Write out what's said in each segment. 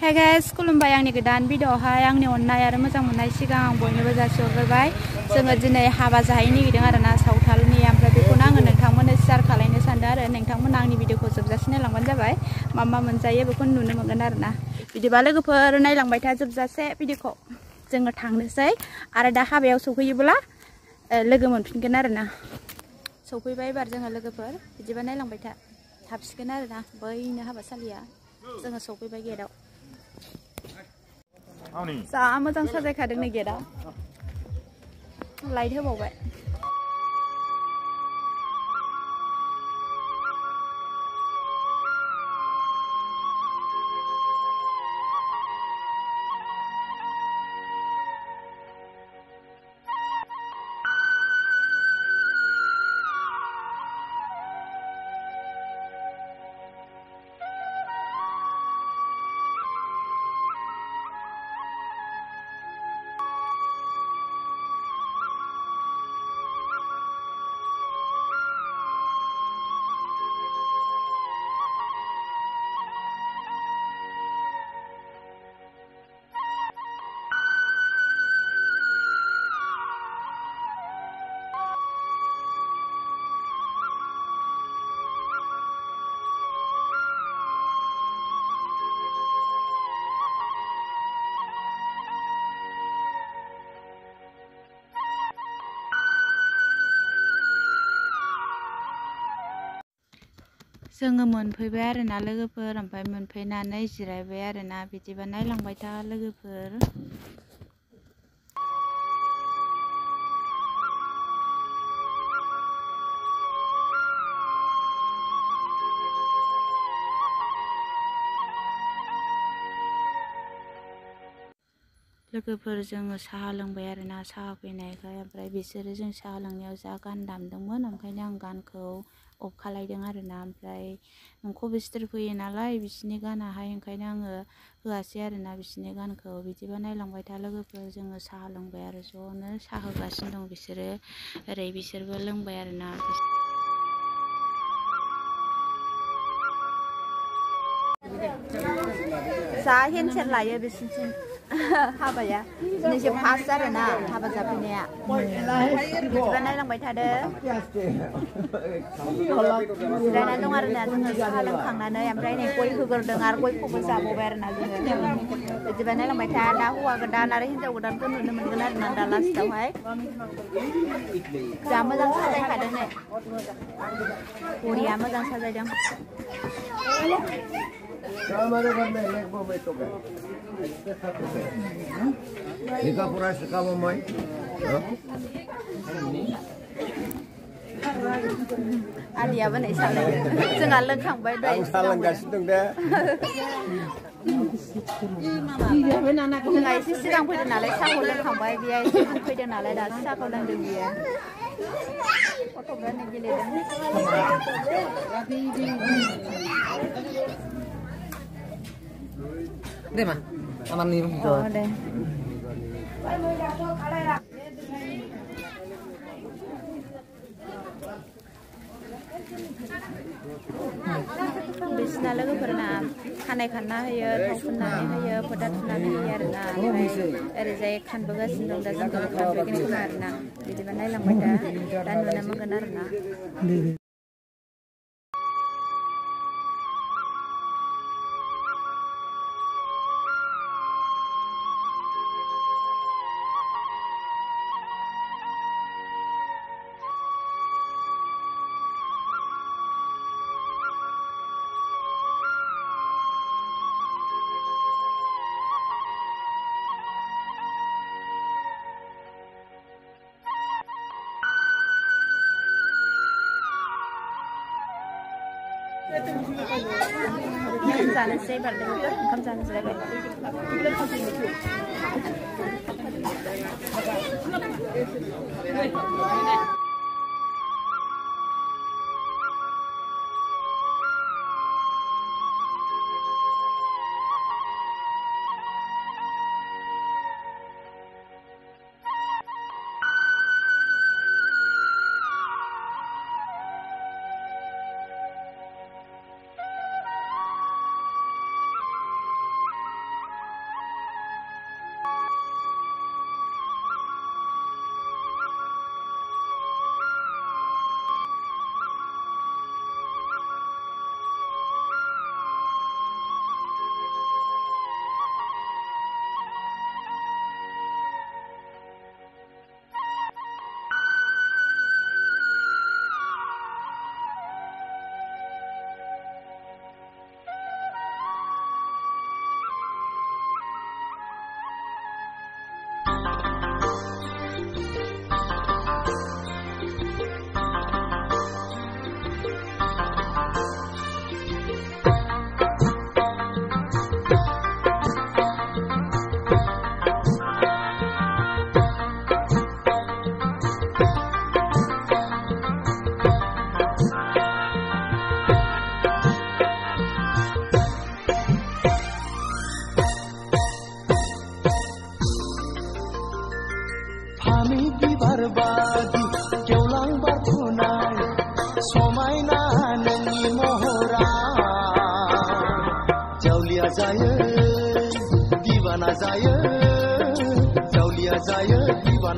Hey guys, खुलुमबाय आंनि गोदान भिडिअआवहाय आंनि अननाय आरो मोजां मोननाय सिगां आं बयनोबो जासिहरबाय। जोङो दिनै हाबा जाहैनो नागिरदों आरोना सावथालनि, ओमफ्राय बेखौनो आङो नोंथांमोननो शेयार खालामनो सानदों आरो नोंथांमोना आंनि भिडिअखौ जोबजासिम नायलांबानो जाबाय। मा मा मोनजायो बेखौ नुनो मोनगोन आरोना। बिदिबा लोगोफोर नायलांबाय था जोबजासे भिडिअखौ। जोङो थांनोसै आरो दा हाबायाव सौफैयोब्ला लोगो मोनफिनगोन आरोना। सौफैबाय एबार जोङो लोगोफोर, बिदिबा नायलांबाय था। थाबसिगोन आरोना बैनो हाबासालिया। जोङो सौफैबाय गेटआव। जा मोजां साजायखादों नै गेटआव। लाइट होबावबाय। जोङो मोनफैबाय आरोना लोगोफोर, ओमफ्राय मोनफैनानै जिरायबाय आरोना। बिदिबा नायलांबाय था लोगोफोर। लोगोफोर जोङो साहा लोंबाय आरोना, साहा फैनायखाय। ओमफ्राय बिसोरो जों साहा लोंनायाव जा गान दामदोंमोन, ओंखायनो आं गानखौ अफ खालायदों आरोना। ओमफ्राय नोंखौ बिसोर फैयो नालाय बिसोरनि गानाहाय, ओंखायनो आङो होआसै आरोना बिसोरनि गानखौ। बिदिबा नायलांबाय था लोगोफोर। जोङो साहा लोंबाय आरो ज'नो साहा होगासिनो दं बिसोरो। ओरै बिसोरबो लोंबाय आरोना। जा हेनसेन लायो बिसिनिथिं हाबाया। दिनैसो फार्स्ट आरोना हाबा जाफैनाया। बिदिबा नायलांबाय थादो। जिरायना दं आरोना जोङो साहा लोंखांनानै, ओमफ्राय नै गय होग्रोदों आरो गयखौबो जाबावबाय आरोना जोङो। बिदिबा नायलांबाय था। दा हौवा गोदान आरो हिन्जाव गोदानखौ नुनो मोनगोन आरोना दा लास्टावहाय। जा मोजां साजायखादों नै, बरिया मोजां साजायदों। आलियाबो नै सालायदों। जोंहा लोंखांबाय दहाय। सालांगासिनो दं दे। जोंहा एसे सिगां फैदों नालाय साहाखौ लोंखांबाय। बियो एसे फैदों नालाय दासो साहाखौ लोंदों बियो। गथ'फ्रानो गेलेदों। दे मा aman nih gitu. Oh deh. बिसिना लोगोफोरना खानाय खानना होयो, थाव फुननानै होयो, फोथा थुनानै होयो आरोना। ओमफ्राय ओरैजाय खानबोगासिनो दं दा जोंखौ खानफैगोन खोमा आरोना। बिदिबा नायलांबाय दा नुनो मोनगोन आरोना। जानोसै बारदों ओंखाम जानो जिरायबाय।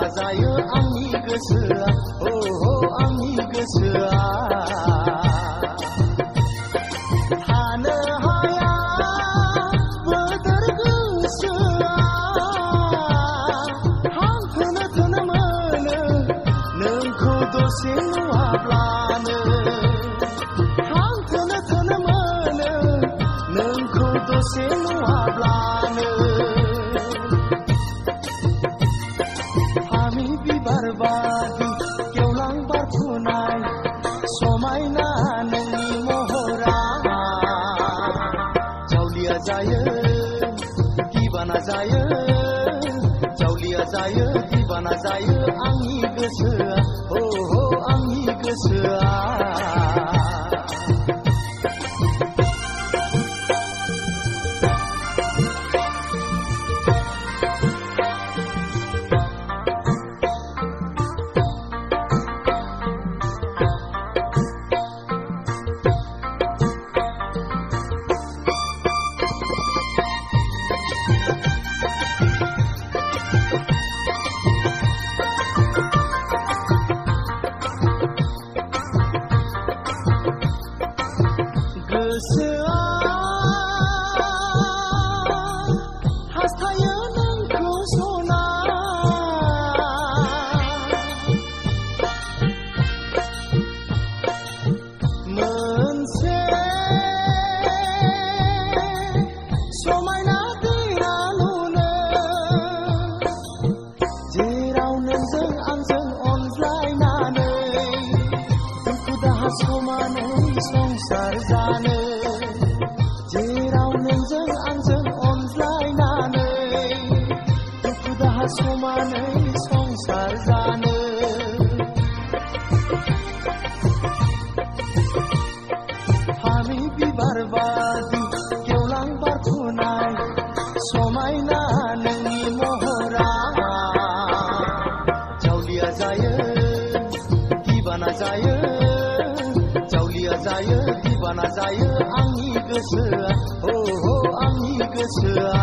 दिबाना जायो आंनि गोसोआ आंनि गोसोआ थानो हाया बोदोर गोसोआ हांखोनो थोनो मोनो नोंखौ दसे नुवाब्लानो हांखोनो थोनो मोनो नोंखौ दसे नुवाब्लानो फामि बिबार बादि गेवलां बारफुनाय समायना नोंनि महरा जावलिया जायो दिबाना जायो जावलिया जायो दिबाना जायो आंनि गोसोआ आंनि गोसोआ गोसोआ हास्थायो नोंखौ सना मोनसे समायना दैरा लुनो जेराव नोंजों आंजों अनज्लायनानै दुखु दाहा समानै संसार जानो जेराव नोंजों आंजों अनज्लायनानै दुखु दाहा समानै संसार जानो फामि बिबार बादि गेवलां बारफुनाय समायना नोंनि महरा जावलिया जायो दिबाना जायो जावलिया जायो दिबाना जायो आंनि गोसोआ आंनि गोसोआ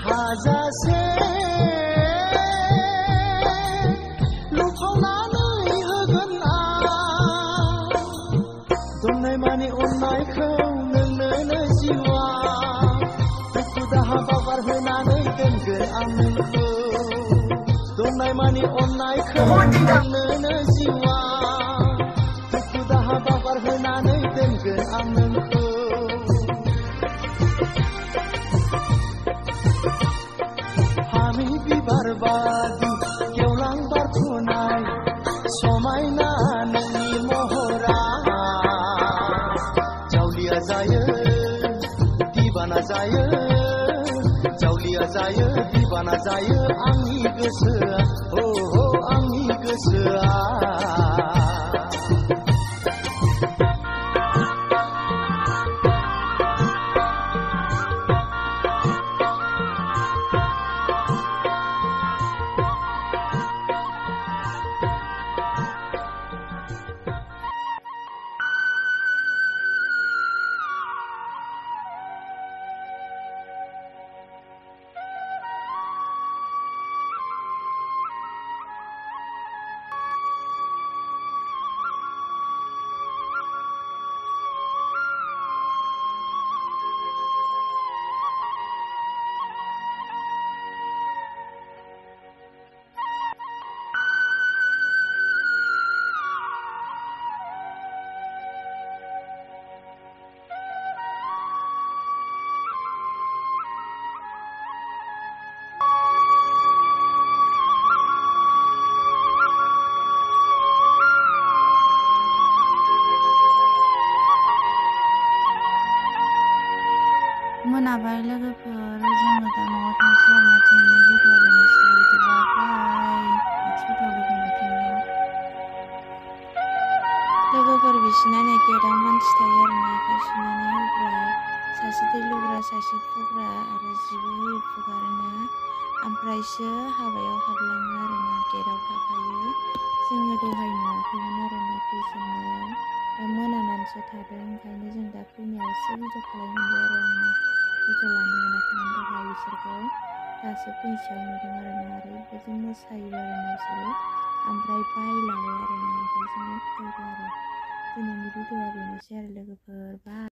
हाजासे लुफावनानै होगोन आं दंनाय मानि अननायखौ नोंनो जिउआ दुखु दाहा बावगारहोनानै दोनगोन आं नोंखौ दंनाय मानि अननायखौ नोंनो जिउआ दुखु दाहा बावगारहोनानै दोनगोन आं नोंखौ फामि बिबार बादि गेवलां बारफुनाय समायना नोंनि महरा जावलिया जायो दिबाना जायो जावलिया जायो दिबाना जायो आंनि गोसोआ आंनि गोसोआ खायसेनानै गेटआव मानसि थायो आरोना खायसेनानै होग्रा सासे दै लुग्रा सासे फुग्रा आरो जिबो होयो फुगारनो ओमफ्रायसो हाबायाव हाबलाङो आरोना गेटआव थाखायो जोङो दहाय नुवाखैमोन आरोना फैजेननायाव दा मोनानानैसो थादों ओंखायनो जों दा फैनायावसो भिडिअ खालामनो मोनबाय आरो आङो भिडिअ लानो मोनाखैमोन दहाय बिसोरखौ दासो फैसायाव नुदों आरोना ओरैबायदि मोसायो आरोना बिसोरो ओमफ्राय बायलाबाय आरोना ओमफ्राय जोङो फैबाय आरो दिनैनि भिडिअआ बेनोसै आरो लोगोफोर बाय।